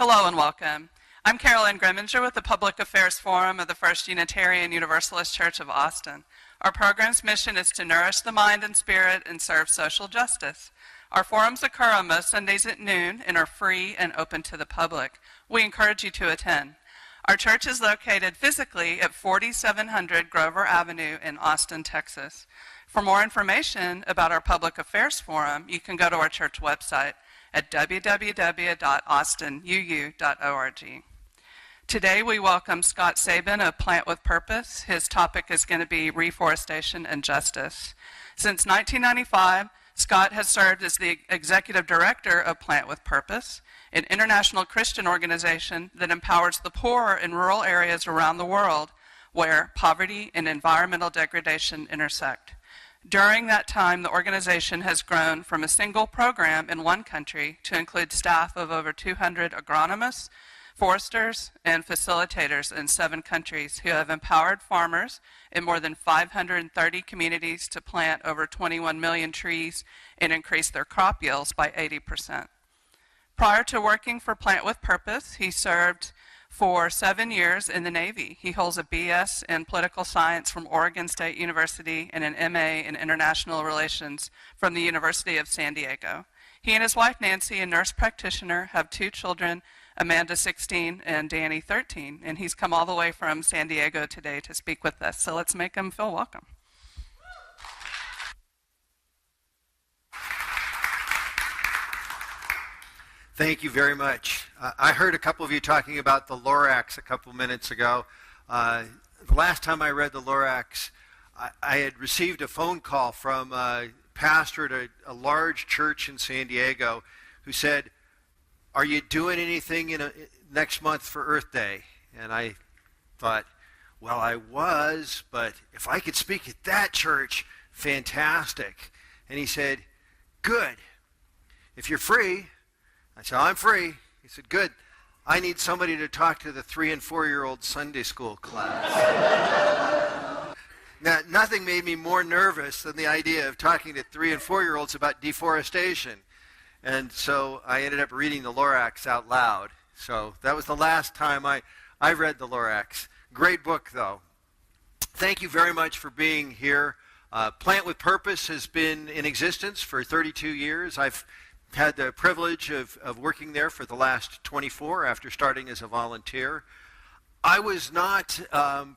Hello and welcome. I'm Carolyn Grimminger with the Public Affairs Forum of the First Unitarian Universalist Church of Austin. Our program's mission is to nourish the mind and spirit and serve social justice. Our forums occur on most Sundays at noon and are free and open to the public. We encourage you to attend. Our church is located physically at 4700 Grover Avenue in Austin, Texas. For more information about our Public Affairs Forum, you can go to our church website at www.austinuu.org. Today we welcome Scott Sabin of Plant with Purpose. His topic is going to be reforestation and justice. Since 1995, Scott has served as the executive director of Plant with Purpose, an international Christian organization that empowers the poor in rural areas around the world where poverty and environmental degradation intersect. During that time, the organization has grown from a single program in one country to include staff of over 200 agronomists, foresters, and facilitators in 7 countries who have empowered farmers in more than 530 communities to plant over 21 million trees and increase their crop yields by 80%. Prior to working for Plant with Purpose, he served for 7 years in the Navy. He holds a BS in political science from Oregon State University and an MA in international relations from the University of San Diego. He and his wife Nancy, a nurse practitioner, have 2 children, Amanda 16 and Danny 13, and he's come all the way from San Diego today to speak with us. So let's make him feel welcome. Thank you very much. I heard a couple of you talking about the Lorax a couple minutes ago. The last time I read the Lorax, I had received a phone call from a pastor at a large church in San Diego who said, "Are you doing anything next month for Earth Day?" And I thought, well, I was, but if I could speak at that church, fantastic. And he said, "Good. If you're free." I said, "I'm free." He said, "Good. I need somebody to talk to the 3- and 4-year-old Sunday school class." Now, nothing made me more nervous than the idea of talking to 3- and 4-year-olds about deforestation. And so I ended up reading the Lorax out loud. So that was the last time I read the Lorax. Great book, though. Thank you very much for being here. Plant with Purpose has been in existence for 32 years. I've had the privilege of working there for the last 24 after starting as a volunteer. I was not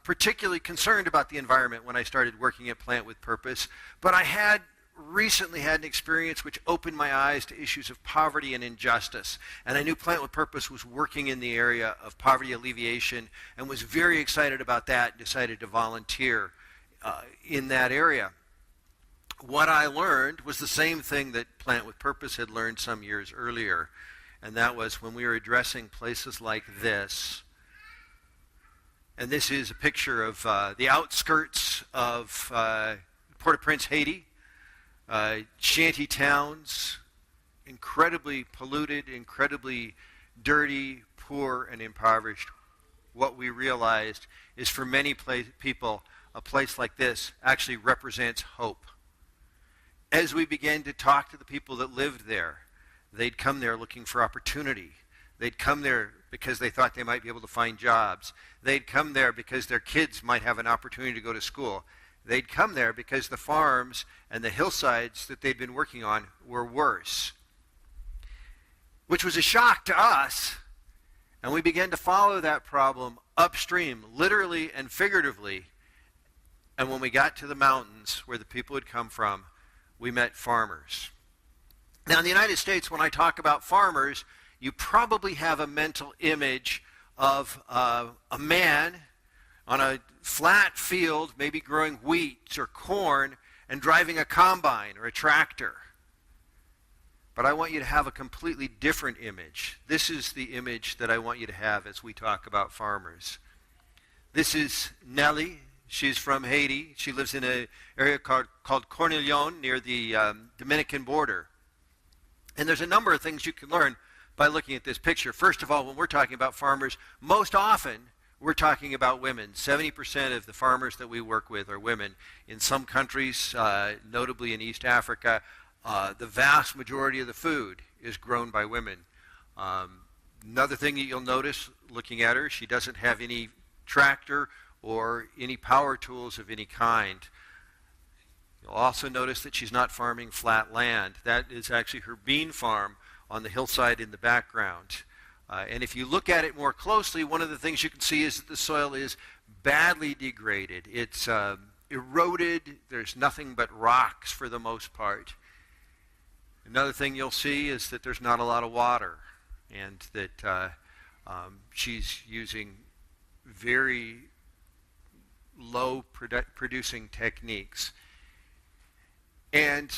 particularly concerned about the environment when I started working at Plant with Purpose, but I had recently had an experience which opened my eyes to issues of poverty and injustice. And I knew Plant with Purpose was working in the area of poverty alleviation and was very excited about that and decided to volunteer in that area. What I learned was the same thing that Plant with Purpose had learned some years earlier, and that was when we were addressing places like this. And this is a picture of the outskirts of Port-au-Prince, Haiti. Shanty towns, incredibly polluted, incredibly dirty, poor, and impoverished. What we realized is for many people, a place like this actually represents hope. As we began to talk to the people that lived there, they'd come there looking for opportunity. They'd come there because they thought they might be able to find jobs. They'd come there because their kids might have an opportunity to go to school. They'd come there because the farms and the hillsides that they'd been working on were worse, which was a shock to us. And we began to follow that problem upstream, literally and figuratively. And when we got to the mountains where the people had come from, we met farmers. Now, in the United States, when I talk about farmers, you probably have a mental image of a man on a flat field, maybe growing wheat or corn, and driving a combine or a tractor. But I want you to have a completely different image. This is the image that I want you to have as we talk about farmers. This is Nellie. She's from Haiti. She lives in an area called Cornillon near the Dominican border. And there's a number of things you can learn by looking at this picture. First of all, when we're talking about farmers, most often we're talking about women. 70% of the farmers that we work with are women. In some countries, notably in East Africa, the vast majority of the food is grown by women. Another thing that you'll notice looking at her, she doesn't have any tractor or any power tools of any kind. You'll also notice that she's not farming flat land. That is actually her bean farm on the hillside in the background. And if you look at it more closely, one of the things you can see is that the soil is badly degraded. It's eroded. There's nothing but rocks for the most part. Another thing you'll see is that there's not a lot of water, and that she's using very low producing techniques. And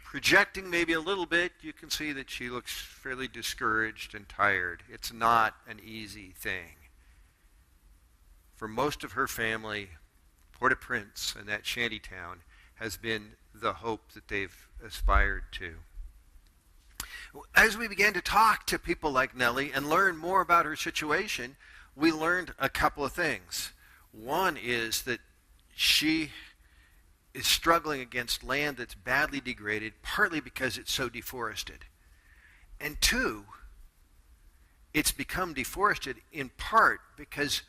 projecting maybe a little bit, you can see that she looks fairly discouraged and tired. It's not an easy thing. For most of her family, Port-au-Prince and that shanty town has been the hope that they've aspired to. As we began to talk to people like Nellie and learn more about her situation, we learned a couple of things. One is that she is struggling against land that's badly degraded, partly because it's so deforested. And two, it's become deforested in part because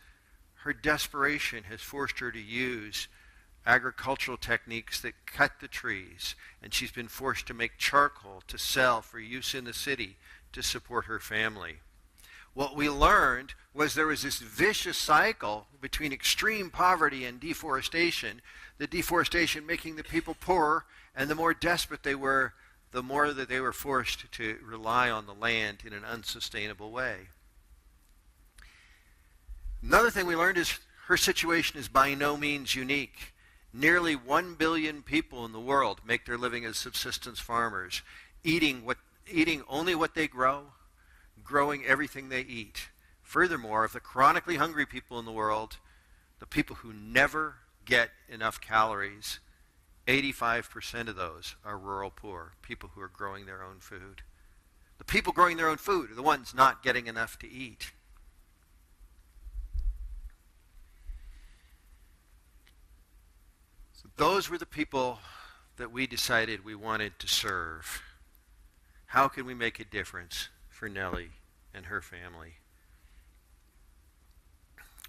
her desperation has forced her to use agricultural techniques that cut the trees, and she's been forced to make charcoal to sell for use in the city to support her family. What we learned was there was this vicious cycle between extreme poverty and deforestation, the deforestation making the people poorer, and the more desperate they were, the more that they were forced to rely on the land in an unsustainable way. Another thing we learned is her situation is by no means unique. Nearly 1 billion people in the world make their living as subsistence farmers, eating only what they grow, growing everything they eat. Furthermore, of the chronically hungry people in the world, the people who never get enough calories, 85% of those are rural poor, people who are growing their own food. The people growing their own food are the ones not getting enough to eat. So those were the people that we decided we wanted to serve. How can we make a difference for Nellie and her family?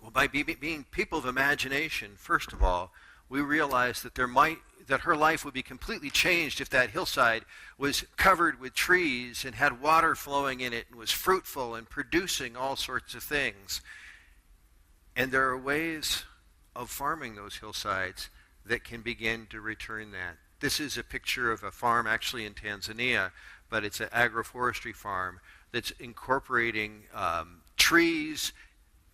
Well, by being people of imagination, first of all, we realized that that her life would be completely changed if that hillside was covered with trees and had water flowing in it and was fruitful and producing all sorts of things. And there are ways of farming those hillsides that can begin to return that. This is a picture of a farm actually in Tanzania, but it's an agroforestry farm that's incorporating trees,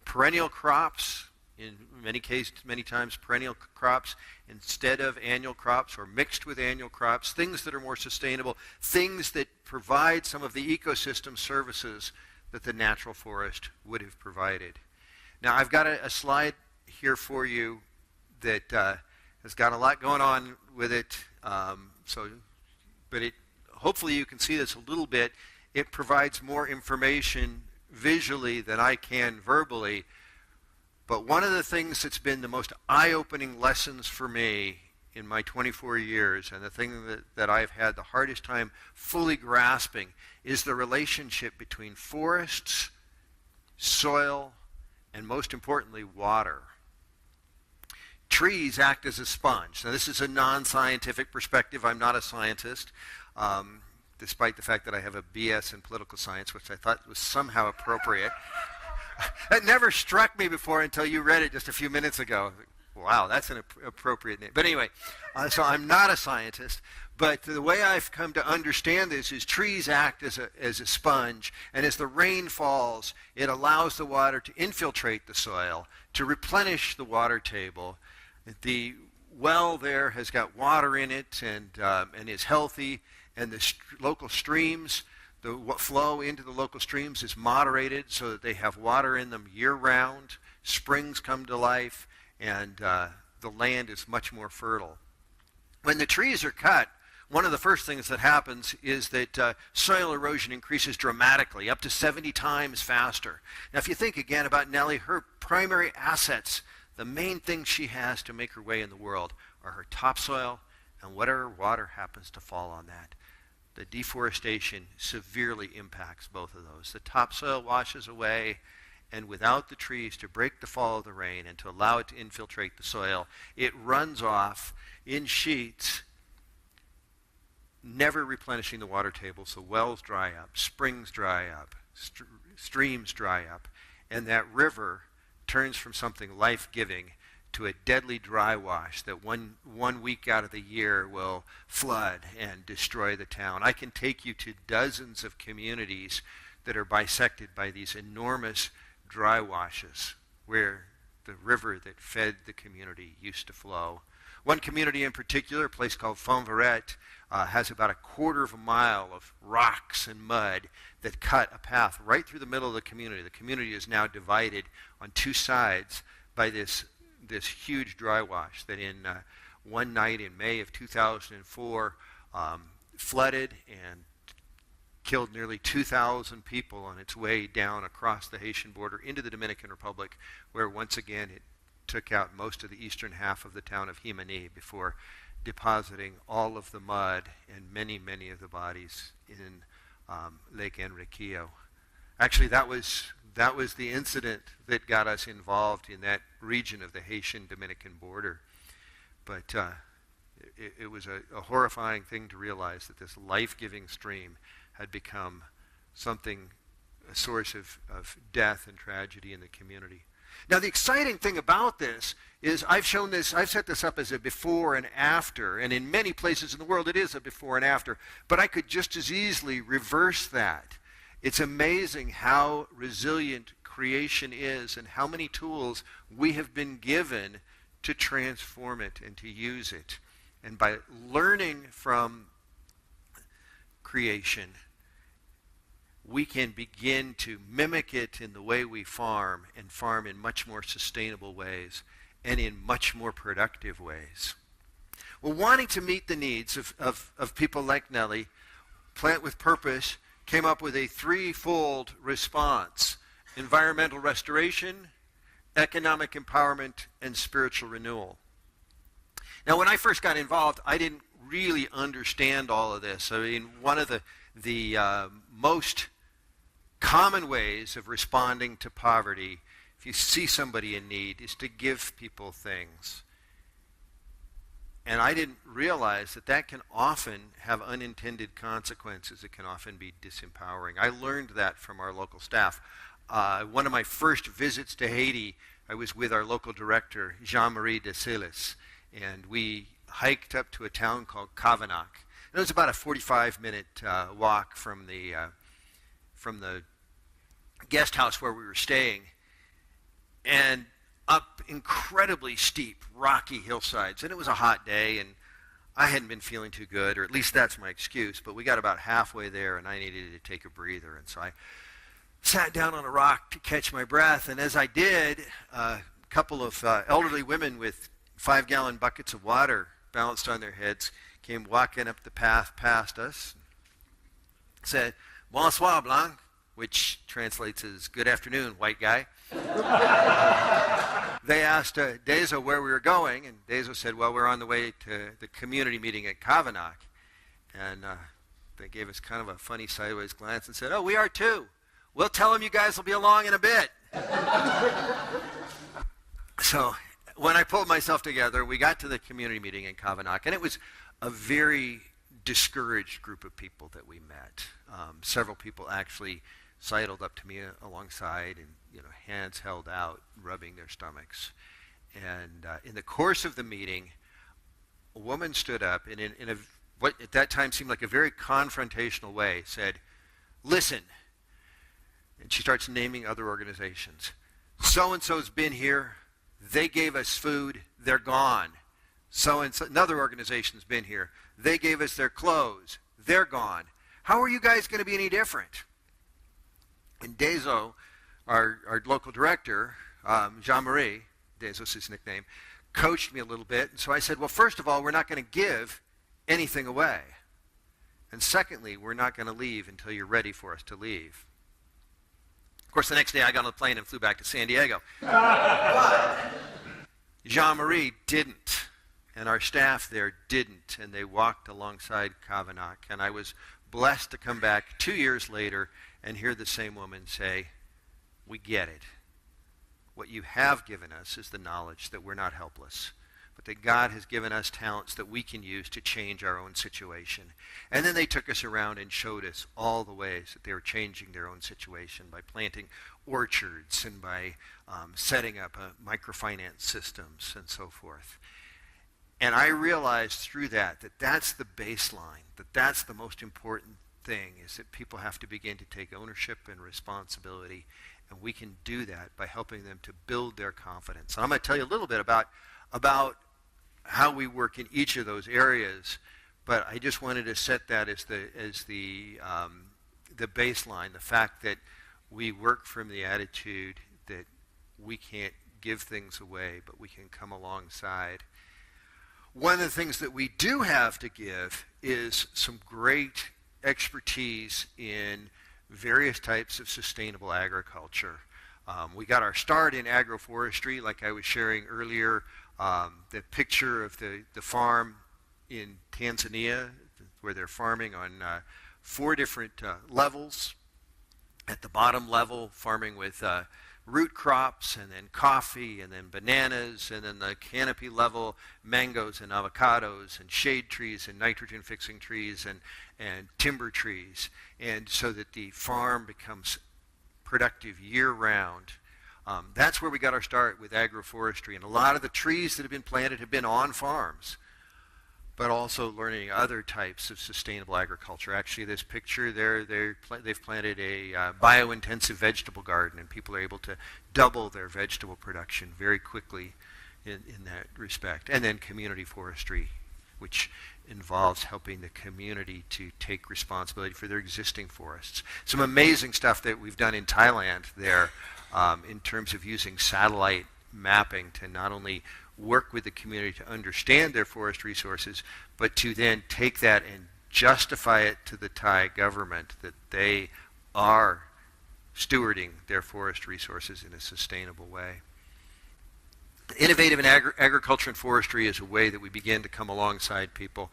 perennial crops, in many times perennial crops instead of annual crops, or mixed with annual crops, things that are more sustainable, things that provide some of the ecosystem services that the natural forest would have provided. Now, I've got a slide here for you that has got a lot going on with it, but hopefully you can see this a little bit. It provides more information visually than I can verbally. But one of the things that's been the most eye-opening lessons for me in my 24 years, and the thing that I've had the hardest time fully grasping, is the relationship between forests, soil, and most importantly, water. Trees act as a sponge. Now, this is a non-scientific perspective. I'm not a scientist, despite the fact that I have a BS in political science, which I thought was somehow appropriate. That never struck me before until you read it just a few minutes ago. Wow, that's an appropriate name. But anyway, so I'm not a scientist, but the way I've come to understand this is trees act as a sponge, and as the rain falls, it allows the water to infiltrate the soil, to replenish the water table. The well there has got water in it and is healthy, and the local streams, the flow into the local streams is moderated so that they have water in them year-round. Springs come to life, and the land is much more fertile. When the trees are cut, one of the first things that happens is that soil erosion increases dramatically, up to 70 times faster. Now, if you think again about Nellie, her primary assets, the main thing she has to make her way in the world, are her topsoil and whatever water happens to fall on that. the deforestation severely impacts both of those. The topsoil washes away, and without the trees to break the fall of the rain and to allow it to infiltrate the soil, it runs off in sheets, never replenishing the water table, so wells dry up, springs dry up, streams dry up, and that river turns from something life-giving to a deadly dry wash that one week out of the year will flood and destroy the town. I can take you to dozens of communities that are bisected by these enormous dry washes where the river that fed the community used to flow. One community in particular, a place called Fonverette, has about a quarter of a mile of rocks and mud that cut a path right through the middle of the community. The community is now divided on two sides by this huge dry wash that in one night in May of 2004 flooded and killed nearly 2,000 people on its way down across the Haitian border into the Dominican Republic, where once again it took out most of the eastern half of the town of Jimani before depositing all of the mud and many, many of the bodies in Lake Enriquillo. Actually, that was the incident that got us involved in that region of the Haitian-Dominican border. But it was a horrifying thing to realize that this life-giving stream had become a source of death and tragedy in the community. Now, the exciting thing about this is I've set this up as a before and after, and in many places in the world it is a before and after, but I could just as easily reverse that. It's amazing how resilient creation is and how many tools we have been given to transform it and to use it. And by learning from creation, we can begin to mimic it in the way we farm, and farm in much more sustainable ways and in much more productive ways. Well, wanting to meet the needs of people like Nellie, Plant with Purpose came up with a threefold response: environmental restoration, economic empowerment, and spiritual renewal. Now, when I first got involved, I didn't really understand all of this. I mean, one of the most common ways of responding to poverty, if you see somebody in need, is to give people things. And I didn't realize that can often have unintended consequences. It can often be disempowering. I learned that from our local staff. One of my first visits to Haiti, I was with our local director, Jean-Marie de Silis, and we hiked up to a town called Cavanac. It was about a 45-minute walk from the guest house where we were staying, and up incredibly steep, rocky hillsides. And it was a hot day, and I hadn't been feeling too good, or at least that's my excuse. But we got about halfway there, and I needed to take a breather. And so I sat down on a rock to catch my breath. And as I did, a couple of elderly women with 5-gallon buckets of water balanced on their heads came walking up the path past us, said, "Bonsoir, Blanc," which translates as "good afternoon, white guy." They asked Dezo where we were going, and Dezo said, "Well, we're on the way to the community meeting at Cavanac." And they gave us kind of a funny sideways glance and said, "Oh, we are too. We'll tell them you guys will be along in a bit." So when I pulled myself together, we got to the community meeting in Cavanac, and it was a very discouraged group of people that we met. Several people actually sidled up to me alongside, and hands held out, rubbing their stomachs. And in the course of the meeting, a woman stood up and in what at that time seemed like a very confrontational way said, "Listen," and she starts naming other organizations. "So-and-so's been here. They gave us food. They're gone. So-and-so, another organization's been here. They gave us their clothes. They're gone. How are you guys going to be any different?" And Dezo, our local director, Jean-Marie, Dezo's his nickname, coached me a little bit. And so I said, "Well, first of all, we're not going to give anything away. And secondly, we're not going to leave until you're ready for us to leave." Of course, the next day I got on a plane and flew back to San Diego. But Jean-Marie didn't, and our staff there didn't, and they walked alongside Cavanac, and I was blessed to come back 2 years later and hear the same woman say, "We get it. What you have given us is the knowledge that we're not helpless, but that God has given us talents that we can use to change our own situation." And then they took us around and showed us all the ways that they were changing their own situation by planting orchards and by setting up microfinance systems and so forth. And I realized through that that's the baseline, that's the most important thing, is that people have to begin to take ownership and responsibility, and we can do that by helping them to build their confidence. And I'm going to tell you a little bit about how we work in each of those areas, but I just wanted to set that as the baseline, the fact that we work from the attitude that we can't give things away, but we can come alongside. One of the things that we do have to give is some great expertise in various types of sustainable agriculture. We got our start in agroforestry, like I was sharing earlier. The picture of the farm in Tanzania, where they're farming on 4 different levels. At the bottom level, farming with root crops, and then coffee, and then bananas, and then the canopy level, mangoes and avocados, and shade trees, and nitrogen-fixing trees, and timber trees, and so that the farm becomes productive year-round. That's where we got our start with agroforestry, and a lot of the trees that have been planted have been on farms, but also learning other types of sustainable agriculture. Actually, this picture there, they've planted a bio-intensive vegetable garden, and people are able to double their vegetable production very quickly in that respect. And then community forestry, which involves helping the community to take responsibility for their existing forests. Some amazing stuff that we've done in Thailand there in terms of using satellite mapping to not only work with the community to understand their forest resources, but to then take that and justify it to the Thai government that they are stewarding their forest resources in a sustainable way. Innovative in agriculture and forestry is a way that we begin to come alongside people.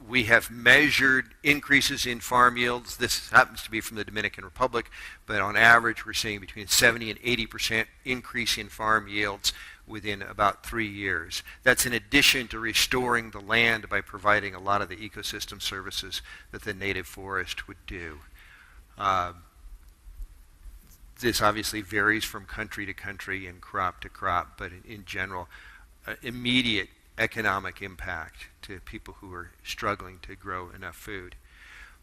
We have measured increases in farm yields. This happens to be from the Dominican Republic, but on average we're seeing between 70 and 80% increase in farm yields within about 3 years. That's in addition to restoring the land by providing a lot of the ecosystem services that the native forest would do. This obviously varies from country to country and crop to crop, but in general, immediate economic impact to people who are struggling to grow enough food.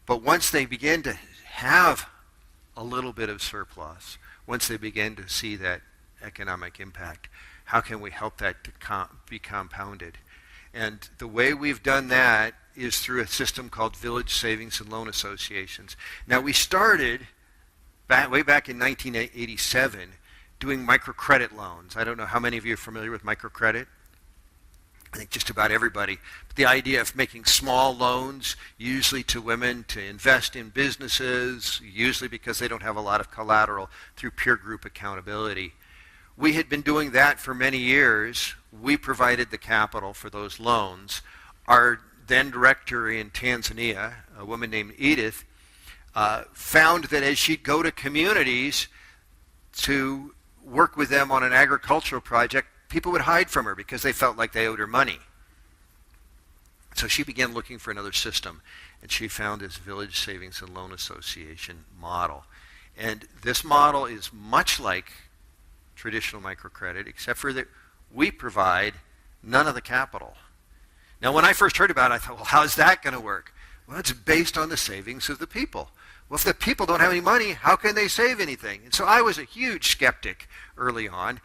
But once they begin to have a little bit of surplus, once they begin to see that economic impact, how can we help that to be compounded? And the way we've done that is through a system called Village Savings and Loan Associations. Now, we started way back in 1987 doing microcredit loans. I don't know how many of you are familiar with microcredit. I think just about everybody. But the idea of making small loans, usually to women, to invest in businesses, usually because they don't have a lot of collateral, through peer group accountability. We had been doing that for many years. We provided the capital for those loans. Our then director in Tanzania, a woman named Edith, found that as she'd go to communities to work with them on an agricultural project, people would hide from her because they felt like they owed her money. So she began looking for another system, and she found this Village Savings and Loan Association model. And this model is much like traditional microcredit, except for that we provide none of the capital. Now, when I first heard about it, I thought, well, how's that going to work? Well, it's based on the savings of the people. Well, if the people don't have any money, how can they save anything? And so I was a huge skeptic early on,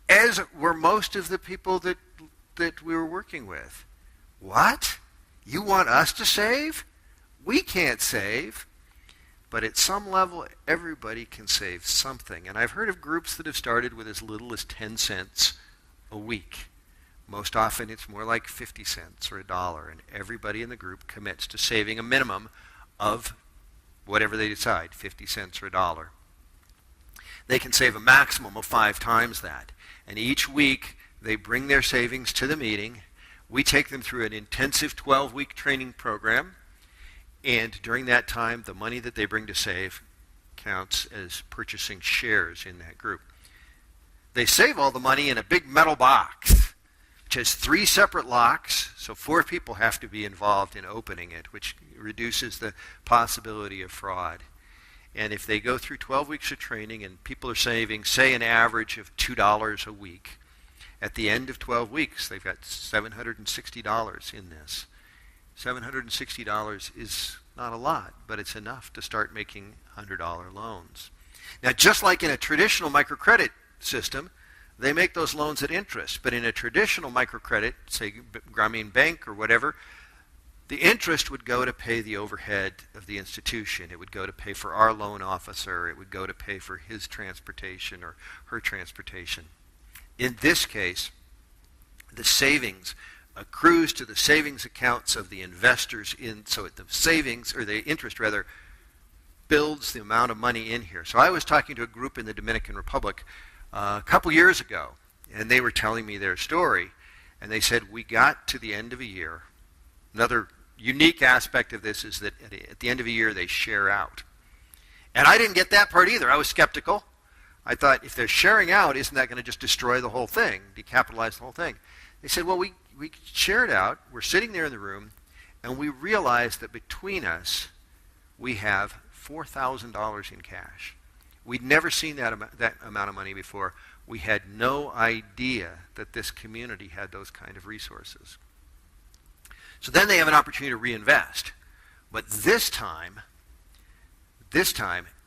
as were most of the people that we were working with. What? You want us to save? We can't save. But at some level, everybody can save something. And I've heard of groups that have started with as little as 10 cents a week. Most often it's more like 50 cents or $1, and everybody in the group commits to saving a minimum of whatever they decide, 50 cents or $1. They can save a maximum of 5 times that. And each week, they bring their savings to the meeting. We take them through an intensive 12-week training program. And during that time, the money that they bring to save counts as purchasing shares in that group. They save all the money in a big metal box, which has 3 separate locks, so 4 people have to be involved in opening it, which reduces the possibility of fraud. And if they go through 12 weeks of training and people are saving, say, an average of $2 a week, at the end of 12 weeks, they've got $760 in this. $760 is not a lot, but it's enough to start making $100 loans. Now, just like in a traditional microcredit system, they make those loans at interest. But in a traditional microcredit, say Grameen Bank or whatever, the interest would go to pay the overhead of the institution. It would go to pay for our loan officer. It would go to pay for his transportation or her transportation. In this case, the savings accrues to the savings accounts of the investors so the savings, or the interest rather, builds the amount of money in here. So I was talking to a group in the Dominican Republic a couple years ago, and they were telling me their story, and they said, we got to the end of a year. Another unique aspect of this is that at the end of a year, they share out. And I didn't get that part either. I was skeptical. I thought, if they're sharing out, isn't that going to just destroy the whole thing, decapitalize the whole thing? They said, well, we shared out. We're sitting there in the room, and we realized that between us, we have $4,000 in cash. We'd never seen that amount of money before. We had no idea that this community had those kind of resources. So then they have an opportunity to reinvest. But this time,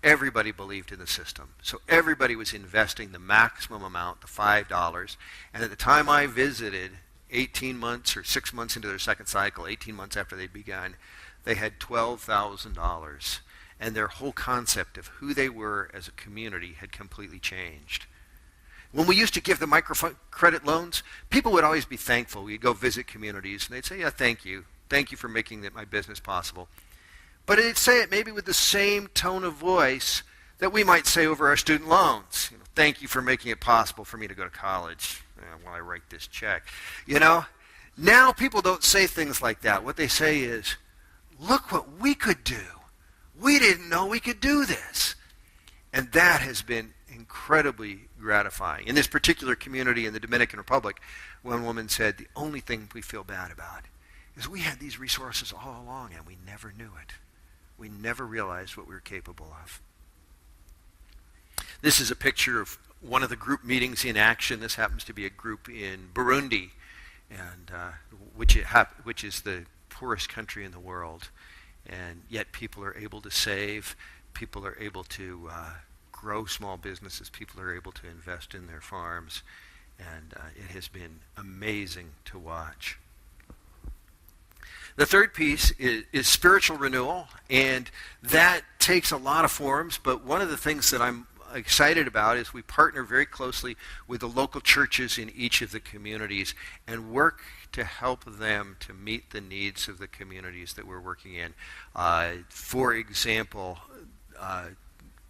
everybody believed in the system. So everybody was investing the maximum amount, the $5. And at the time I visited, 18 months or 6 months into their second cycle, 18 months after they'd begun, they had $12,000. And their whole concept of who they were as a community had completely changed. When we used to give the microcredit loans, people would always be thankful. We'd go visit communities, and they'd say, yeah, thank you. Thank you for making my business possible. But they'd say it maybe with the same tone of voice that we might say over our student loans. Thank you for making it possible for me to go to college while I write this check. Now people don't say things like that. What they say is, look what we could do. We didn't know we could do this. And that has been incredibly gratifying. In this particular community in the Dominican Republic, one woman said, the only thing we feel bad about is we had these resources all along and we never knew it. We never realized what we were capable of. This is a picture of one of the group meetings in action. This happens to be a group in Burundi, and which is the poorest country in the world. And yet people are able to save, people are able to grow small businesses, people are able to invest in their farms, and it has been amazing to watch. The third piece is spiritual renewal, and that takes a lot of forms, but one of the things that I'm excited about is we partner very closely with the local churches in each of the communities and work to help them to meet the needs of the communities that we're working in. For example,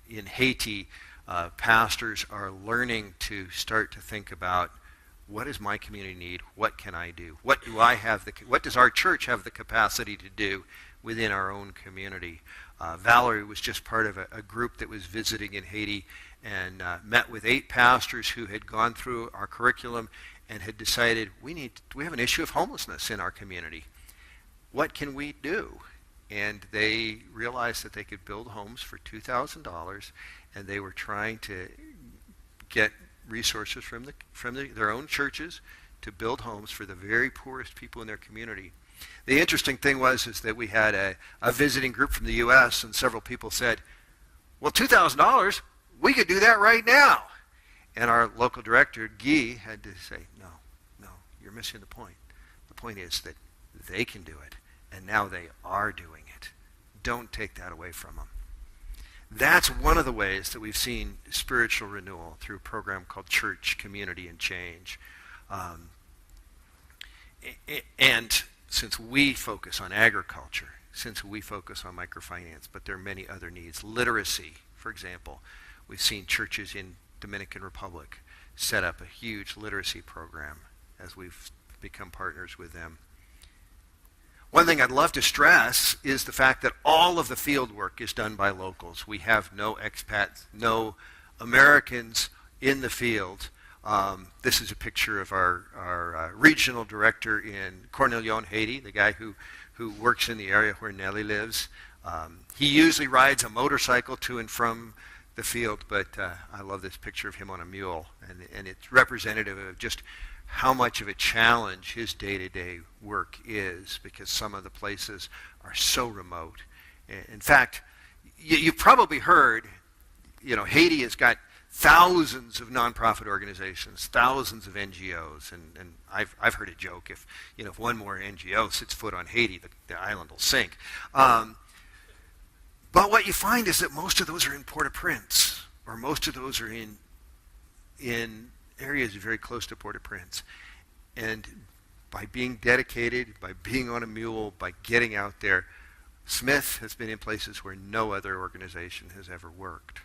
in Haiti, pastors are learning to start to think about, what does my community need? What can I do? What does our church have the capacity to do within our own community? Valerie was just part of a group that was visiting in Haiti and met with 8 pastors who had gone through our curriculum and had decided, we have an issue of homelessness in our community. What can we do? And they realized that they could build homes for $2,000, and they were trying to get resources from their own churches to build homes for the very poorest people in their community. The interesting thing was that we had a visiting group from the U.S., and several people said, well, $2,000, we could do that right now. And our local director, Guy, had to say, no, you're missing the point. The point is that they can do it, and now they are doing it. Don't take that away from them. That's one of the ways that we've seen spiritual renewal through a program called Church, Community, and Change. And since we focus on agriculture, since we focus on microfinance, but there are many other needs. Literacy, for example. We've seen churches in Dominican Republic set up a huge literacy program as we've become partners with them. One thing I'd love to stress is the fact that all of the field work is done by locals. We have no expats, no Americans in the field. This is a picture of our regional director in Cornelion, Haiti, the guy who works in the area where Nelly lives. He usually rides a motorcycle to and from the field, but I love this picture of him on a mule, and it's representative of just how much of a challenge his day-to-day work is, because some of the places are so remote. In fact, you've probably heard, Haiti has got thousands of nonprofit organizations, thousands of NGOs, and I've heard a joke, if one more NGO sets foot on Haiti, the island will sink. But what you find is that most of those are in Port-au-Prince, or most of those are in areas very close to Port-au-Prince. And by being dedicated, by being on a mule, by getting out there, Smith has been in places where no other organization has ever worked.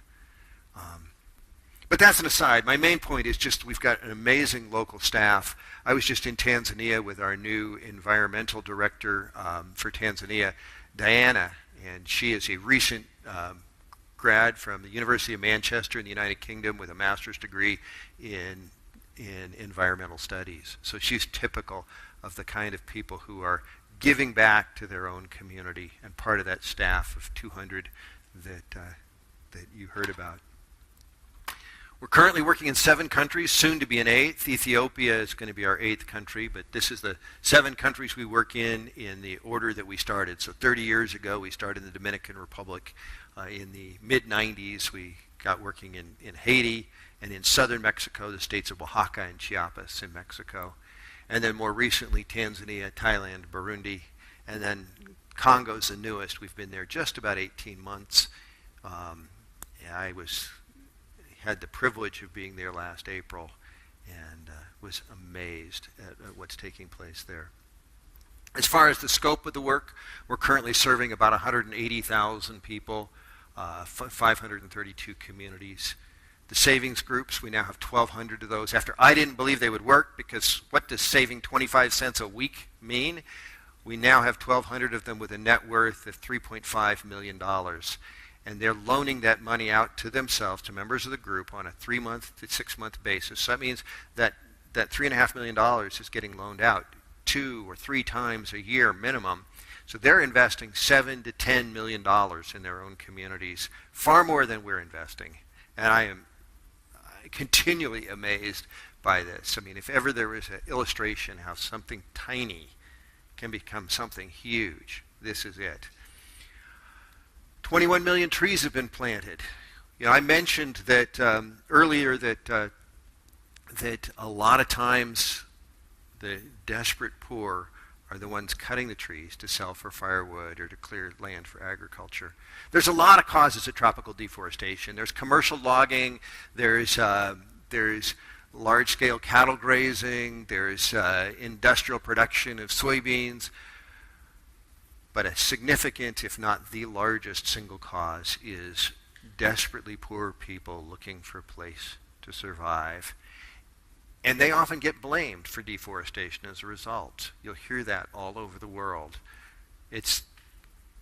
But that's an aside. My main point is just we've got an amazing local staff. I was just in Tanzania with our new environmental director for Tanzania, Diana, and she is a recent grad from the University of Manchester in the United Kingdom with a master's degree in environmental studies. So she's typical of the kind of people who are giving back to their own community, and part of that staff of 200 that you heard about. We're currently working in 7 countries, soon to be an 8th. Ethiopia is going to be our 8th country, but this is the 7 countries we work in the order that we started. So 30 years ago, we started in the Dominican Republic. In the mid-90s, we got working in Haiti and in southern Mexico, the states of Oaxaca and Chiapas in Mexico. And then more recently, Tanzania, Thailand, Burundi, and then Congo's the newest. We've been there just about 18 months. I had the privilege of being there last April and was amazed at what's taking place there. As far as the scope of the work, we're currently serving about 180,000 people, 532 communities. The savings groups, we now have 1,200 of those. After I didn't believe they would work, because what does saving 25 cents a week mean? We now have 1,200 of them with a net worth of $3.5 million. And they're loaning that money out to themselves, to members of the group, on a 3-month to 6-month basis. So that means that $3.5 million is getting loaned out 2 or 3 times a year minimum. So they're investing $7 to $10 million in their own communities, far more than we're investing. And I am continually amazed by this. I mean, if ever there was an illustration how something tiny can become something huge, this is it. 21 million trees have been planted. I mentioned that earlier that a lot of times the desperate poor are the ones cutting the trees to sell for firewood or to clear land for agriculture. There's a lot of causes of tropical deforestation. There's commercial logging, there's large-scale cattle grazing, there's industrial production of soybeans. But a significant, if not the largest single cause, is desperately poor people looking for a place to survive. And they often get blamed for deforestation as a result. You'll hear that all over the world. It's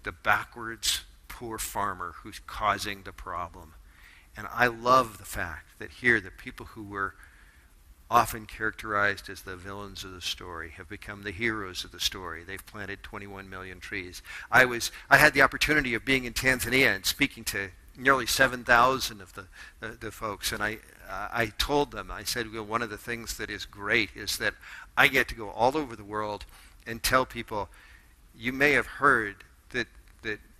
the backwards poor farmer who's causing the problem. And I love the fact that here the people who were often characterized as the villains of the story have become the heroes of the story. They've planted 21 million trees. I had the opportunity of being in Tanzania and speaking to nearly 7,000 of the folks, and I told them, I said, well, one of the things that is great is that I get to go all over the world and tell people, you may have heard that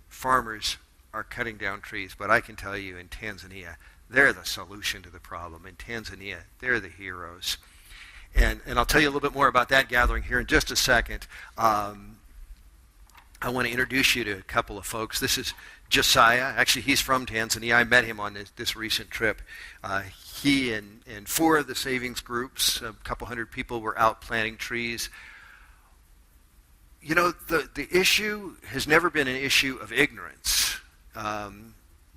farmers are cutting down trees, but I can tell you in Tanzania, they're the solution to the problem. In Tanzania, they're the heroes. And I'll tell you a little bit more about that gathering here in just a second. I want to introduce you to a couple of folks. This is Josiah. Actually, he's from Tanzania. I met him on this recent trip. He and 4 of the savings groups, a couple hundred people, were out planting trees. The issue has never been an issue of ignorance.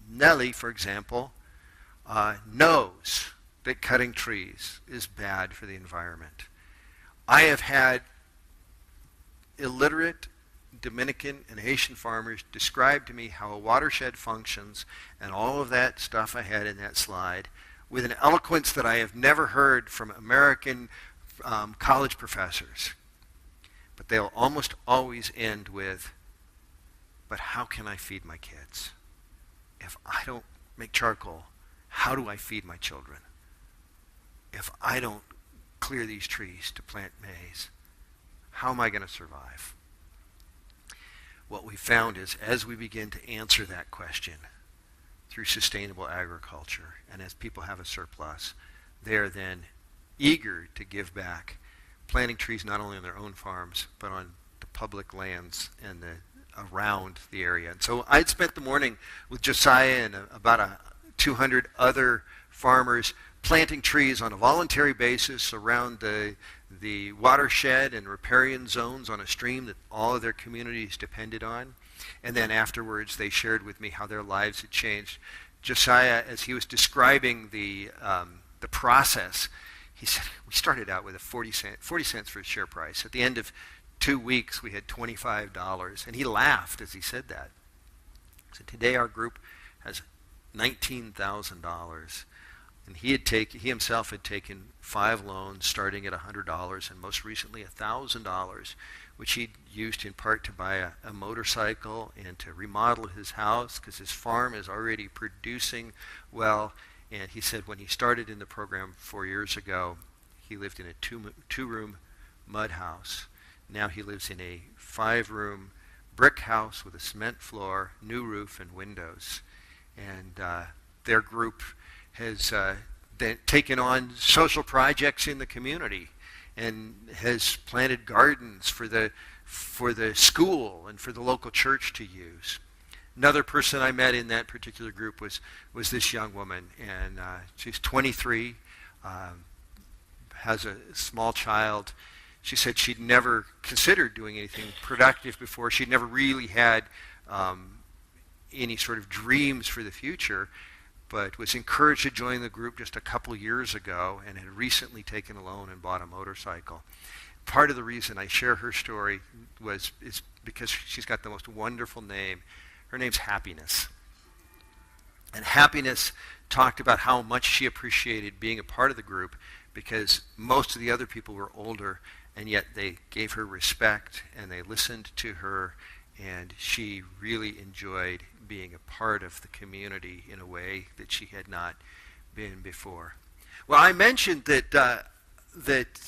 Nelly, for example, knows that cutting trees is bad for the environment. I have had illiterate Dominican and Haitian farmers described to me how a watershed functions and all of that stuff I had in that slide with an eloquence that I have never heard from American college professors. But they'll almost always end with, but how can I feed my kids? If I don't make charcoal, how do I feed my children? If I don't clear these trees to plant maize, how am I going to survive? What we found is as we begin to answer that question through sustainable agriculture, and as people have a surplus, they are then eager to give back, planting trees not only on their own farms, but on the public lands and around the area. And so I'd spent the morning with Josiah and about 200 other farmers planting trees on a voluntary basis around the watershed and riparian zones on a stream that all of their communities depended on. And then afterwards they shared with me how their lives had changed. Josiah, as he was describing the process, he said, we started out with a 40 cents for a share price. At the end of 2 weeks, we had $25. And he laughed as he said that. So today our group has $19,000. And he himself had taken 5 loans starting at $100 and most recently $1,000, which he'd used in part to buy a motorcycle and to remodel his house because his farm is already producing well. And he said when he started in the program 4 years ago, he lived in a two-room mud house. Now he lives in a 5-room brick house with a cement floor, new roof, and windows. And their group has taken on social projects in the community and has planted gardens for the school and for the local church to use. Another person I met in that particular group was this young woman, and she's 23, has a small child. She said she'd never considered doing anything productive before. She'd never really had any sort of dreams for the future, but was encouraged to join the group just a couple years ago and had recently taken a loan and bought a motorcycle. Part of the reason I share her story is because she's got the most wonderful name. Her name's Happiness. And Happiness talked about how much she appreciated being a part of the group because most of the other people were older, and yet they gave her respect and they listened to her, and she really enjoyed being a part of the community in a way that she had not been before. Well, I mentioned that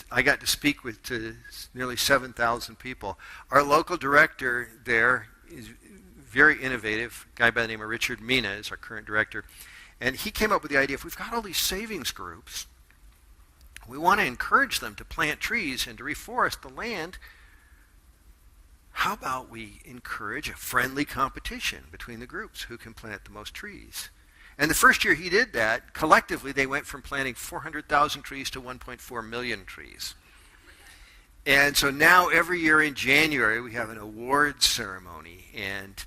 I got to speak to nearly 7,000 people. Our local director there is very innovative, a guy by the name of Richard Mina is our current director, and he came up with the idea, if we've got all these savings groups, we want to encourage them to plant trees and to reforest the land. How about we encourage a friendly competition between the groups who can plant the most trees? And the first year he did that, collectively they went from planting 400,000 trees to 1.4 million trees. And so now every year in January we have an awards ceremony, and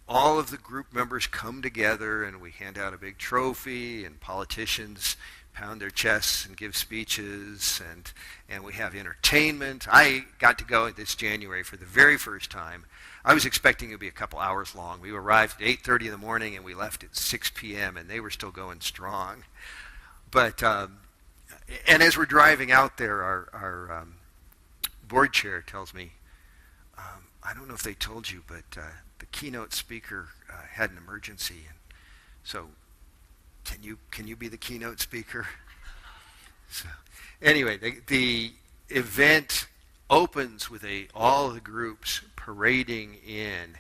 all of the group members come together and we hand out a big trophy, and politicians pound their chests and give speeches, and we have entertainment. I got to go this January for the very first time. I was expecting it would be a couple hours long. We arrived at 8:30 in the morning and we left at 6 p.m. and they were still going strong. But and as we're driving out there, our board chair tells me, I don't know if they told you, but the keynote speaker had an emergency, and so can you be the keynote speaker? So anyway, the event opens with all the groups parading in,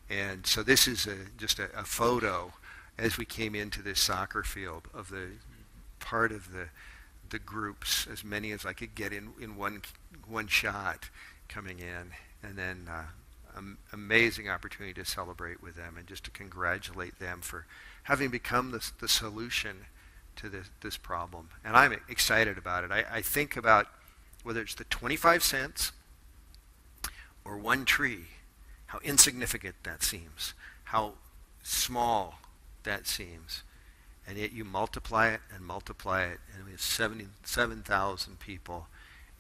and so this is just a photo as we came into this soccer field of the part of the groups, as many as I could get in one shot coming in, and then amazing opportunity to celebrate with them and just to congratulate them for having become the solution to this problem. And I'm excited about it. I think about whether it's the 25 cents or one tree, how insignificant that seems, how small that seems. And yet you multiply it, and we have 7,000 people,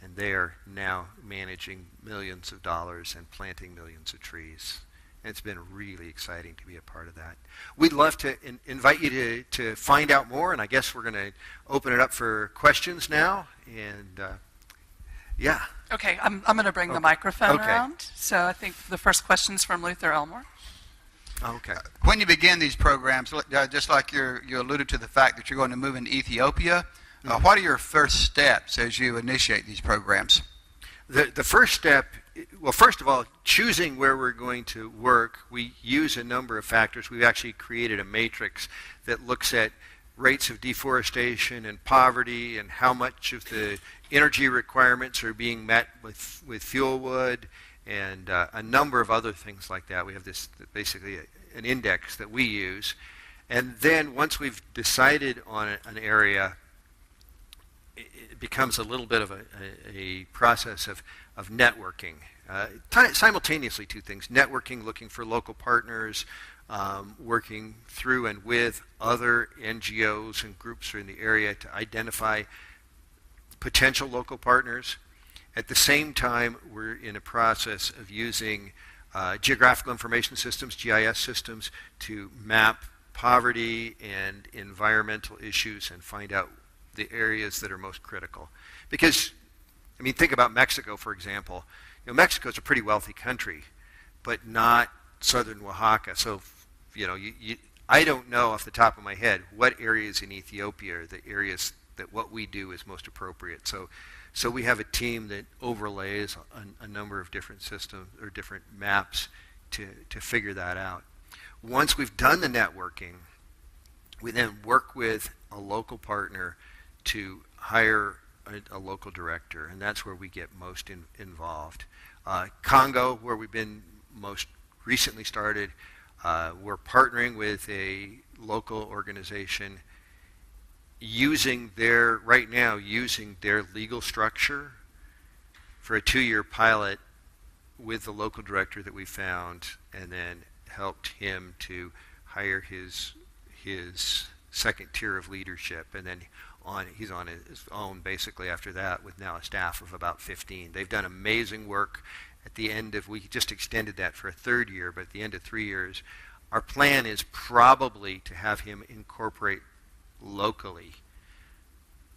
and they are now managing millions of dollars and planting millions of trees. And it's been really exciting to be a part of that. We'd love to invite you to find out more, and I guess we're going to open it up for questions now. And yeah. Okay, I'm going to bring the microphone around. So I think the first question's from Luther Elmore. Okay. When you begin these programs, just like you alluded to the fact that you're going to move into Ethiopia, what are your first steps as you initiate these programs? The first step, well, first of all, choosing where we're going to work, we use a number of factors. We've actually created a matrix that looks at rates of deforestation and poverty and how much of the energy requirements are being met with fuel wood and a number of other things like that. We have this basically an index that we use. And then once we've decided on an area, it becomes a little bit of a process of networking. Simultaneously two things: networking, looking for local partners, working through and with other NGOs and groups in the area to identify potential local partners. At the same time, we're in a process of using geographical information systems, GIS systems, to map poverty and environmental issues and find out the areas that are most critical. Because, I mean, think about Mexico, for example. You know, Mexico is a pretty wealthy country, but not southern Oaxaca. So, you know, I don't know off the top of my head what areas in Ethiopia are the areas that what we do is most appropriate. So we have a team that overlays a number of different systems or different maps to figure that out. Once we've done the networking, we then work with a local partner to hire a local director, and that's where we get most involved. Congo, where we've been most recently started, we're partnering with a local organization right now using their legal structure for a 2-year pilot with the local director that we found, and then helped him to hire his second tier of leadership, and then he's on his own basically after that with now a staff of about 15. They've done amazing work. At the end of, we just extended that for a 3rd year, but at the end of 3 years, our plan is probably to have him incorporate locally.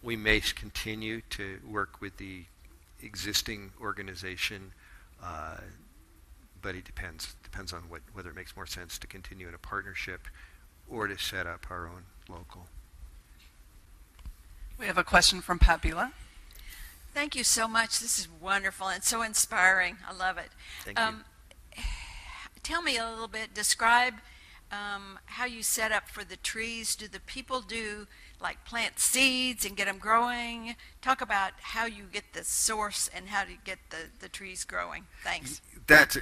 We may continue to work with the existing organization, but it depends on whether it makes more sense to continue in a partnership or to set up our own local. We have a question from Pat Bila. Thank you so much. This is wonderful and so inspiring. I love it. Thank you. Tell me a little bit, describe how you set up for the trees. Do the people like plant seeds and get them growing? Talk about how you get the source and how to get the trees growing. Thanks. That's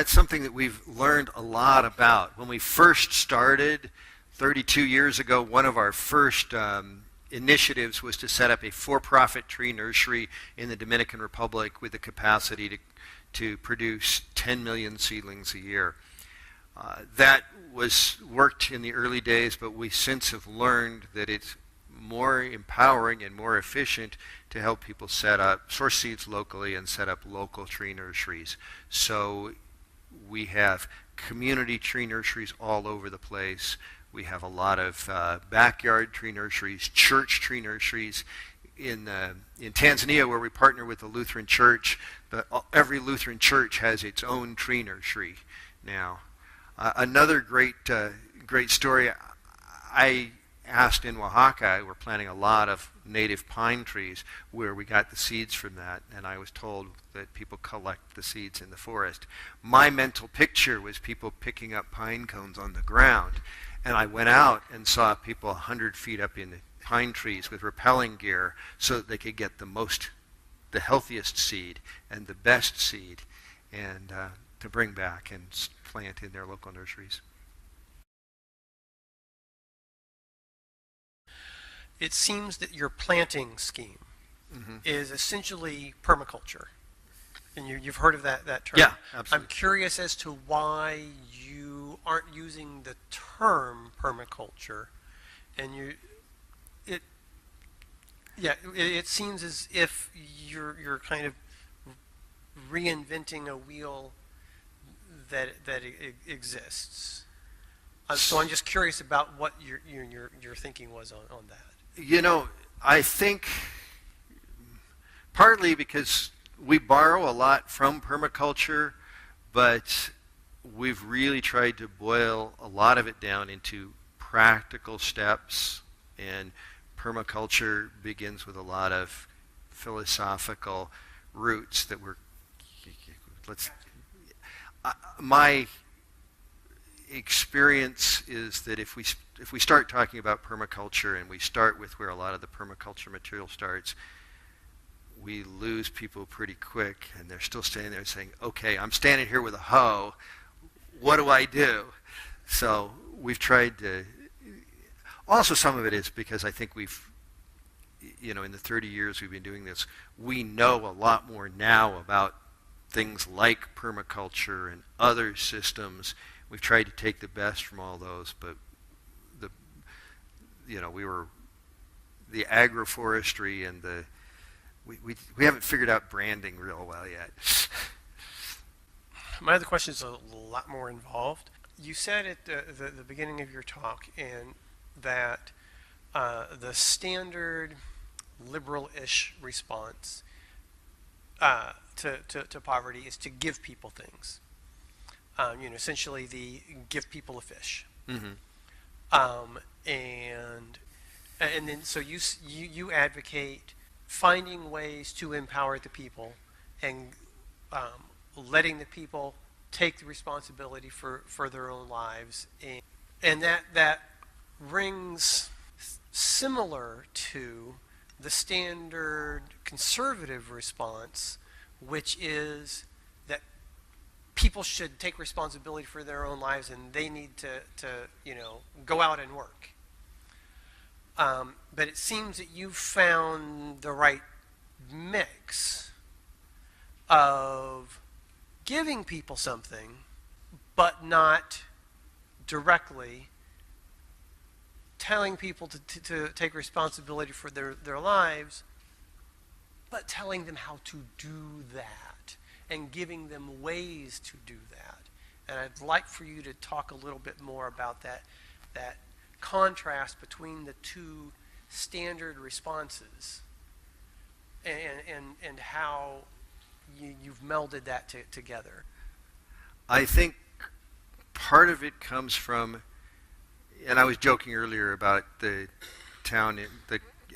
something that we've learned a lot about. When we first started 32 years ago, one of our first initiatives was to set up a for-profit tree nursery in the Dominican Republic with the capacity to produce 10 million seedlings a year. That was worked in the early days, but we since have learned that it's more empowering and more efficient to help people source seeds locally and set up local tree nurseries. So we have community tree nurseries all over the place. We have a lot of backyard tree nurseries, church tree nurseries. In Tanzania, where we partner with the Lutheran Church, every Lutheran church has its own tree nursery now. Another great story, I asked in Oaxaca, we're planting a lot of native pine trees, where we got the seeds from that, and I was told that people collect the seeds in the forest. My mental picture was people picking up pine cones on the ground, and I went out and saw people 100 feet up in the pine trees with rappelling gear so that they could get the healthiest seed and the best seed, and to bring back and plant in their local nurseries. It seems that your planting scheme is essentially permaculture. And you've heard of that term? Yeah, absolutely. I'm curious as to why you aren't using the term permaculture, and Yeah, it seems as if you're kind of reinventing a wheel that exists. So I'm just curious about what your thinking was on that. I think partly because we borrow a lot from permaculture, but we've really tried to boil a lot of it down into practical steps, and permaculture begins with a lot of philosophical roots that my experience is that if we start talking about permaculture and we start with where a lot of the permaculture material starts, we lose people pretty quick, and they're still standing there saying, okay, I'm standing here with a hoe, what do I do? So we've tried to, also some of it is because I think we've, in the 30 years we've been doing this, we know a lot more now about things like permaculture and other systems. We've tried to take the best from all those, but the agroforestry and we haven't figured out branding real well yet. My other question is a lot more involved. You said at the beginning of your talk that the standard liberal-ish response to poverty is to give people things. Essentially the give people a fish. Mm-hmm. And then so you advocate finding ways to empower the people and letting the people take the responsibility for their own lives, and that rings similar to the standard conservative response, which is that people should take responsibility for their own lives and they need to go out and work. But it seems that you've found the right mix of giving people something, but not directly telling people to take responsibility for their lives, but telling them how to do that and giving them ways to do that. And I'd like for you to talk a little bit more about that contrast between the two standard responses and how you've melded that together. I think part of it comes from, and I was joking earlier about the town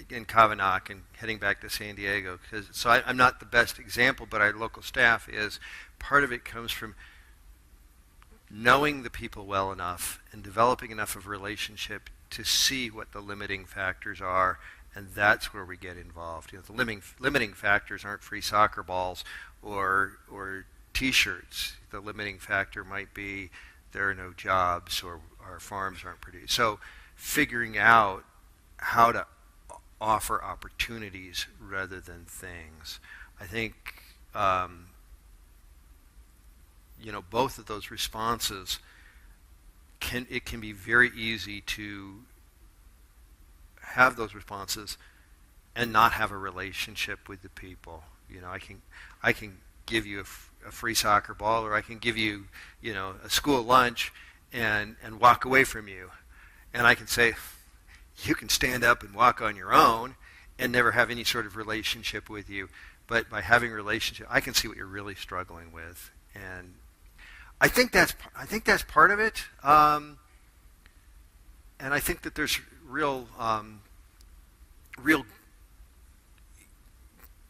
in Kavanaugh and heading back to San Diego, so I'm not the best example, but our local staff is. Part of it comes from knowing the people well enough and developing enough of a relationship to see what the limiting factors are, and that's where we get involved. The limiting factors aren't free soccer balls or T-shirts. The limiting factor might be there are no jobs or our farms aren't produced. So figuring out how to offer opportunities rather than things. I think both of those responses can be very easy to have those responses and not have a relationship with the people. I can give you a free soccer ball, or I can give you a school lunch and walk away from you, and I can say you can stand up and walk on your own and never have any sort of relationship with you. But by having a relationship, I can see what you're really struggling with, and I think that's part of it. And I think that there's real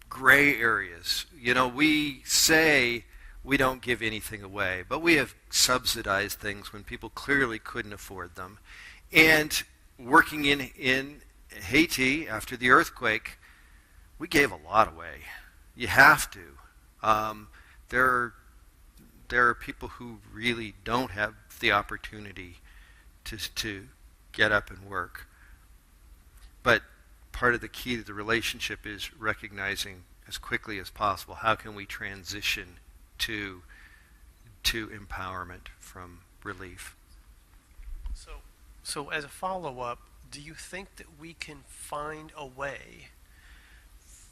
gray areas. We say we don't give anything away, but we have subsidized things when people clearly couldn't afford them. And working in Haiti after the earthquake, we gave a lot away. You have to. There are people who really don't have the opportunity to get up and work. But part of the key to the relationship is recognizing as quickly as possible how can we transition to empowerment from relief. So as a follow-up, do you think that we can find a way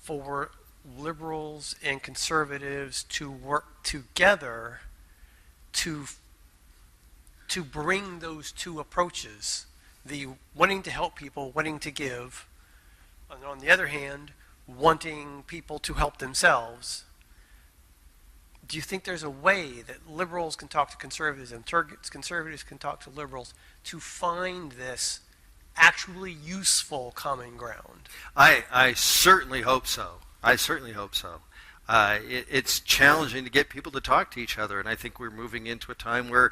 for liberals and conservatives to work together to bring those two approaches, the wanting to help people, wanting to give, and on the other hand, wanting people to help themselves. Do you think there's a way that liberals can talk to conservatives and conservatives can talk to liberals to find this actually useful common ground? I certainly hope so. I certainly hope so. It's challenging to get people to talk to each other, and I think we're moving into a time where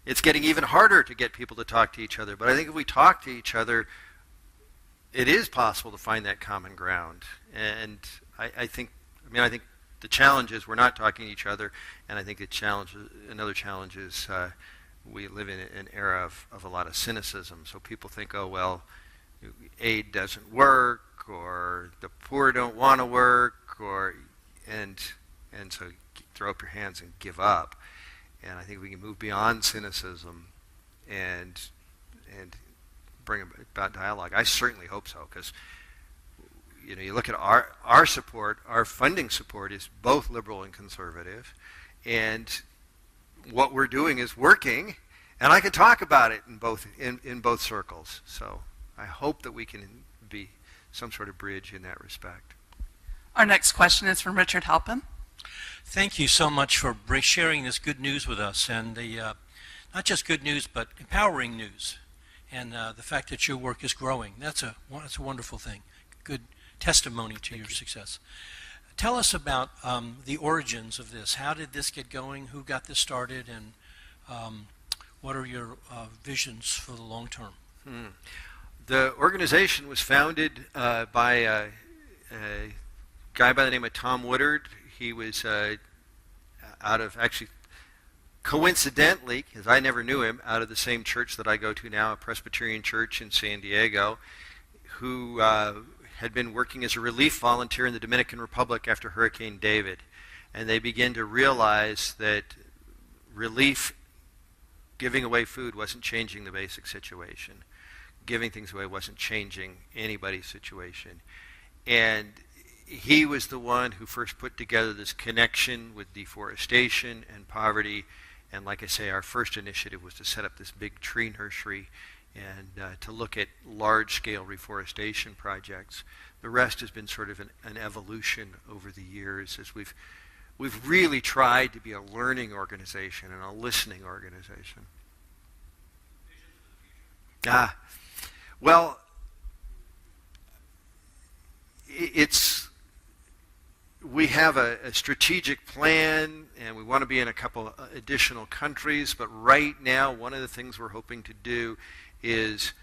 it's getting even harder to get people to talk to each other. But I think if we talk to each other, it is possible to find that common ground. And I think the challenge is we're not talking to each other, and I think another challenge is we live in an era of a lot of cynicism. So people think, oh, well, aid doesn't work, or the poor don't want to work, and so throw up your hands and give up. And I think we can move beyond cynicism and bring about dialogue. I certainly hope so, because you look at our support, our funding support is both liberal and conservative, and what we're doing is working, and I can talk about it in both circles. So I hope that we can be some sort of bridge in that respect. Our next question is from Richard Halpin. Thank you so much for sharing this good news with us, and the not just good news, but empowering news, and the fact that your work is growing. That's a wonderful thing. Good testimony to your success. Tell us about the origins of this. How did this get going? Who got this started? And what are your visions for the long term? The organization was founded by a guy by the name of Tom Woodard. He was coincidentally, because I never knew him, out of the same church that I go to now, a Presbyterian church in San Diego, who had been working as a relief volunteer in the Dominican Republic after Hurricane David. And they began to realize that relief, giving away food, wasn't changing the basic situation. Giving things away wasn't changing anybody's situation. And he was the one who first put together this connection with deforestation and poverty. And like I say, our first initiative was to set up this big tree nursery and to look at large-scale reforestation projects. The rest has been sort of an evolution over the years as we've really tried to be a learning organization and a listening organization. Well, we have a strategic plan, and we want to be in a couple additional countries, but right now one of the things we're hoping to do is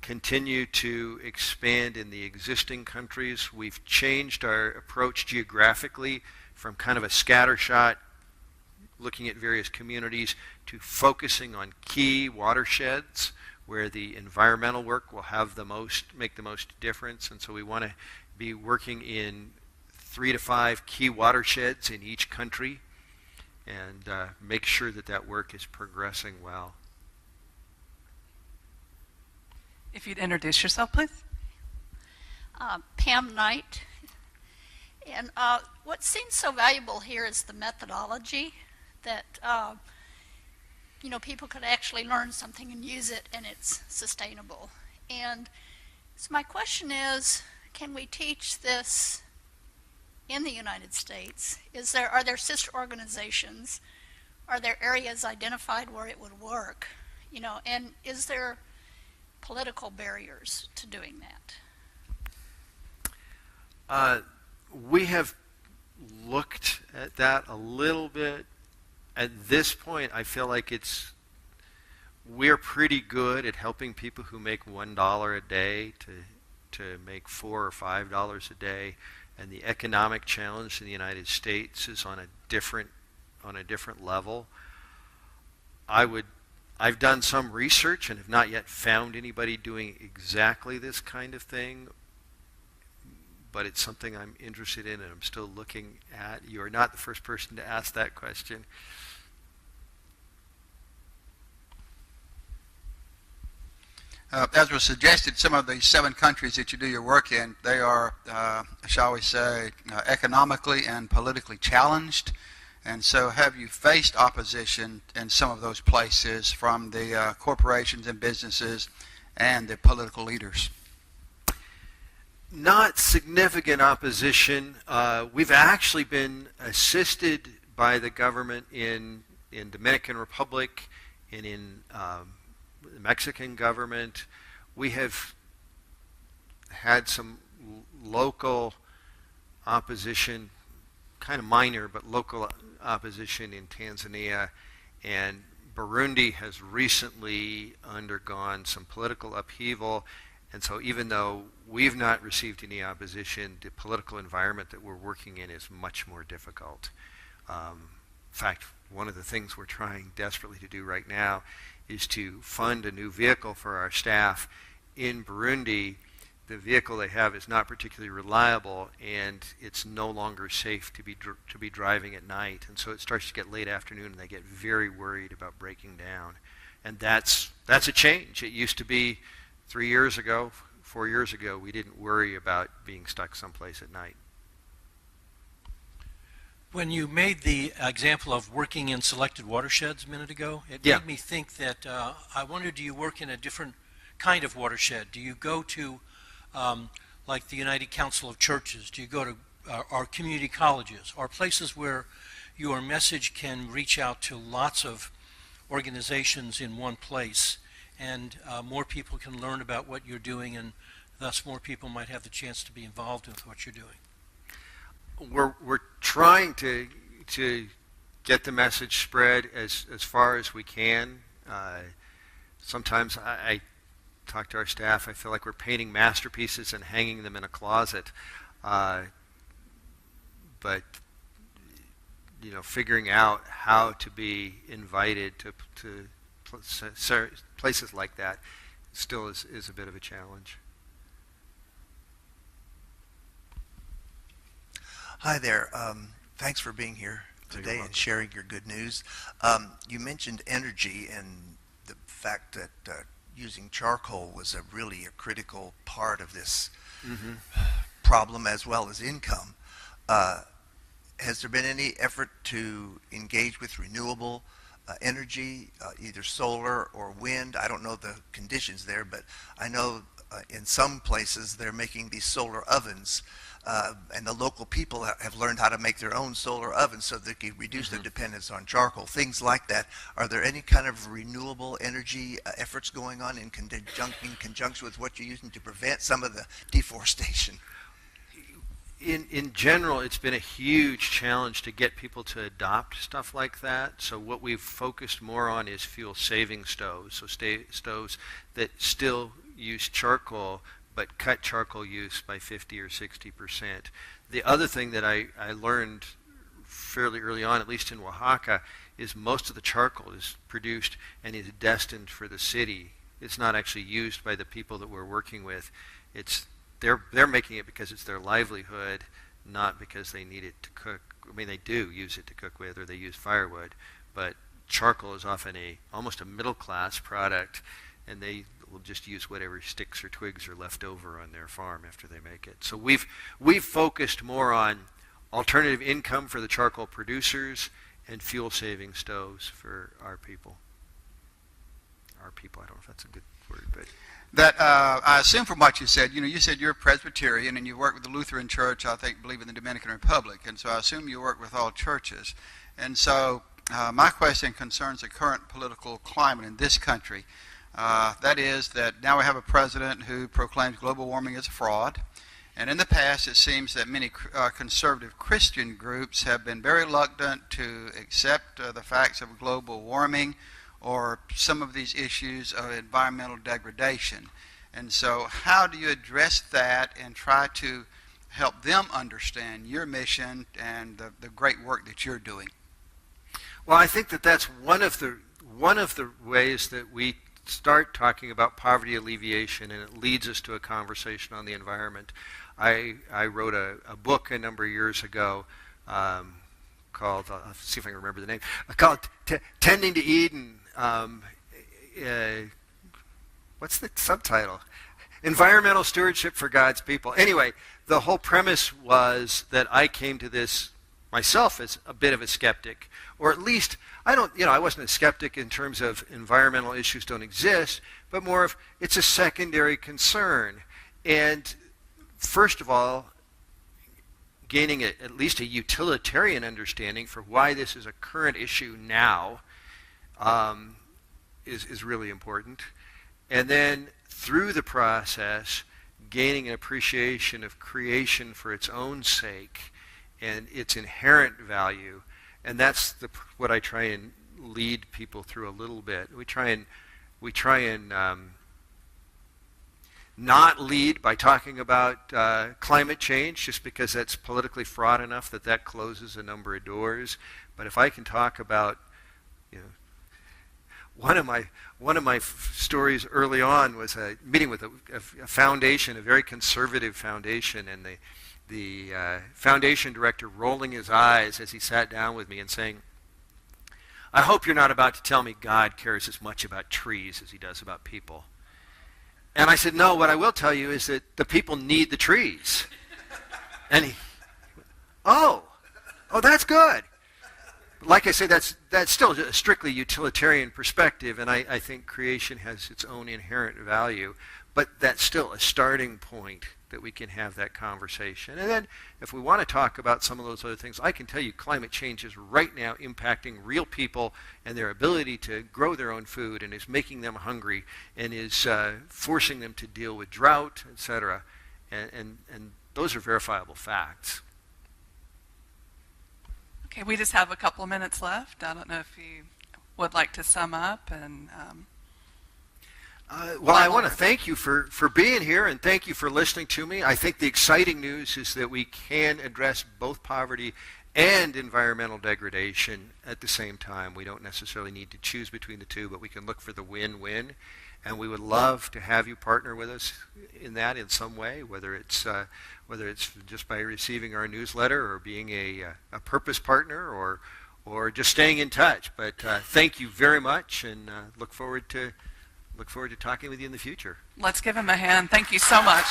continue to expand in the existing countries. We've changed our approach geographically from kind of a scattershot, looking at various communities, to focusing on key watersheds where the environmental work will make the most difference. And so we want to be working in 3 to 5 key watersheds in each country and make sure that work is progressing well. If you'd introduce yourself, please. Pam Knight. And what seems so valuable here is the methodology that people could actually learn something and use it, and it's sustainable. And so my question is, can we teach this in the United States? Are there sister organizations? Are there areas identified where it would work? And is there political barriers to doing that? We have looked at that a little bit. At this point, I feel like we're pretty good at helping people who make $1 a day to make $4 or $5 a day, and the economic challenge in the United States is on a different level. I've done some research and have not yet found anybody doing exactly this kind of thing, but it's something I'm interested in and I'm still looking at. You are not the first person to ask that question. As was suggested, some of the 7 countries that you do your work in, they are, shall we say, economically and politically challenged. And so have you faced opposition in some of those places from the corporations and businesses and the political leaders? Not significant opposition. We've actually been assisted by the government in Dominican Republic and in the Mexican government. We have had some local opposition, kind of minor, but local opposition in Tanzania, and Burundi has recently undergone some political upheaval, and so even though we've not received any opposition, the political environment that we're working in is much more difficult. In fact, one of the things we're trying desperately to do right now is to fund a new vehicle for our staff. In Burundi, the vehicle they have is not particularly reliable, and it's no longer safe to be driving at night. And so it starts to get late afternoon, and they get very worried about breaking down. And that's a change. It used to be 3 years ago, 4 years ago, we didn't worry about being stuck someplace at night. When you made the example of working in selected watersheds a minute ago, it Yeah. made me think that I wondered, do you work in a different kind of watershed? Do you go to, like the United Council of Churches? Do you go to our community colleges, or places where your message can reach out to lots of organizations in one place, and more people can learn about what you're doing, and thus more people might have the chance to be involved with what you're doing? We're trying to get the message spread as far as we can. Sometimes I talk to our staff. I feel like we're painting masterpieces and hanging them in a closet. But figuring out how to be invited to places like that still is a bit of a challenge. Hi there. Thanks for being here today and sharing your good news. You mentioned energy and the fact that using charcoal was really a critical part of this problem as well as income. Has there been any effort to engage with renewable energy, either solar or wind? I don't know the conditions there, but I know in some places they're making these solar ovens. And the local people have learned how to make their own solar ovens so they can reduce their dependence on charcoal, things like that. Are there any kind of renewable energy efforts going on in conjunction with what you're using to prevent some of the deforestation? In general, it's been a huge challenge to get people to adopt stuff like that. So what we've focused more on is fuel-saving stoves, so stoves that still use charcoal but cut charcoal use by 50 or 60%. The other thing that I learned fairly early on, at least in Oaxaca, is most of the charcoal is produced and is destined for the city. It's not actually used by the people that we're working with. They're making it because it's their livelihood, not because they need it to cook. I mean, they do use it to cook with, or they use firewood, but charcoal is often almost a middle-class product, and they will just use whatever sticks or twigs are left over on their farm after they make it. So we've focused more on alternative income for the charcoal producers and fuel-saving stoves for our people. Our people, I don't know if that's a good word, but That I assume from what you said you're Presbyterian and you work with the Lutheran Church, I believe in the Dominican Republic, and so I assume you work with all churches. And so my question concerns the current political climate in this country. That is that now we have a president who proclaims global warming as a fraud. And in the past, it seems that many conservative Christian groups have been very reluctant to accept the facts of global warming or some of these issues of environmental degradation. And so how do you address that and try to help them understand your mission and the great work that you're doing? well, I think that's one of the ways that we start talking about poverty alleviation, and it leads us to a conversation on the environment. I wrote a book a number of years ago called, I'll see if I can remember the name, called Tending to Eden, what's the subtitle? Environmental Stewardship for God's People. Anyway, the whole premise was that I came to this myself as a bit of a skeptic, or at least I wasn't a skeptic in terms of environmental issues don't exist, but more of it's a secondary concern. And first of all, gaining at least a utilitarian understanding for why this is a current issue now is really important. And then through the process, gaining an appreciation of creation for its own sake and its inherent value. And that's what I try and lead people through a little bit. We try and not lead by talking about climate change, just because that's politically fraught enough that closes a number of doors. But if I can talk about, one of my stories early on was a meeting with a foundation, a very conservative foundation, and the foundation director rolling his eyes as he sat down with me and saying, "I hope you're not about to tell me God cares as much about trees as he does about people." And I said, "No, what I will tell you is that the people need the trees." And he, oh, that's good. Like I say, that's still a strictly utilitarian perspective, and I think creation has its own inherent value, but that's still a starting point that we can have that conversation. And then if we want to talk about some of those other things, I can tell you climate change is right now impacting real people and their ability to grow their own food, and is making them hungry, and is forcing them to deal with drought, etc. And those are verifiable facts. Okay, we just have a couple of minutes left. I don't know if you would like to sum up. And well, I want to thank you for being here, and thank you for listening to me. I think the exciting news is that we can address both poverty and environmental degradation at the same time. We don't necessarily need to choose between the two, but we can look for the win-win. And we would love to have you partner with us in that in some way, whether it's just by receiving our newsletter, or being a purpose partner, or just staying in touch. But thank you very much, and look forward to talking with you in the future. Let's give him a hand. Thank you so much.